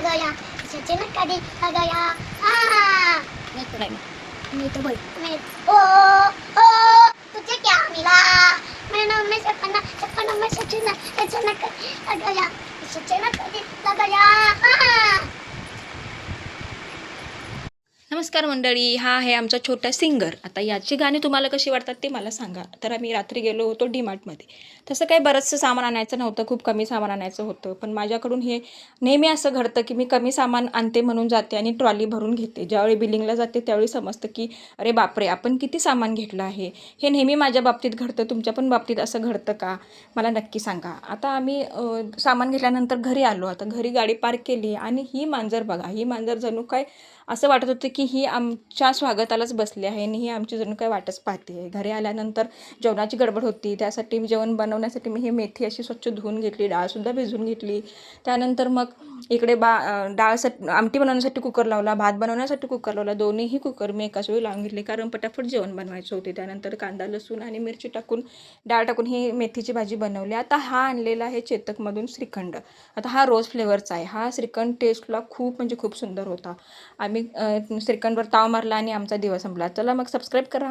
गया सचिन कधी गया नहीं तो बोल मैं ओ तुझे क्या मिला मेरे नाम में सपना में सचिन कधी गया सचिन कधी गया नमस्कार मंडळी, हा आहे आमचा छोटा सिंगर. आता याची गाणी तुम्हाला कशी वाटतात ते मला सांगा. तर आम्ही रात्री गेलो होतो डीमार्टमध्ये. तसं काही बरंचसं सामान आणायचं नव्हतं, खूप कमी सामान आणायचं होतं. पण माझ्याकडून हे नेहमी असं घडतं की मी कमी सामान आणते म्हणून जाते आणि ट्रॉली भरून घेते. ज्यावेळी बिलिंगला जाते त्यावेळी समजतं की अरे बापरे, आपण किती सामान घेतलं आहे. हे नेहमी माझ्या बाबतीत घडतं. तुमच्या पण बाबतीत असं घडतं का, मला नक्की सांगा. आता आम्ही सामान घेतल्यानंतर घरी आलो. आता घरी गाडी पार्क केली आणि ही मांजर बघा, ही मांजर जणू काय असं वाटत होतं की ही आमच्या स्वागतालाच बसली आहे आणि ही आमची जणू काही वाटच पाहते आहे. घरी आल्यानंतर जेवणाची गडबड होती, त्यासाठी जेवण बनवण्यासाठी मी ही मेथी अशी स्वच्छ धुवून घेतली, डाळसुद्धा भिजवून घेतली. त्यानंतर मग इकडे आमटी बनवण्यासाठी कुकर लावला, भात बनवण्यासाठी कुकर लावला. दोन्हीही कुकर मी एकाच वेळी लावून घेतले कारण पटापट जेवण बनवायचे होते. त्यानंतर कांदा लसूण आणि मिरची टाकून डाळ टाकून ही मेथीची भाजी बनवली. आता हा आणलेला आहे चेतकमधून श्रीखंड. आता हा रोज फ्लेवरचा आहे. हा श्रीखंड टेस्टला खूप म्हणजे खूप सुंदर होता. आम्ही श्रीखंडवर ताव मारला आणि आमचा दिवस संपला. चला मग सबस्क्राईब करा.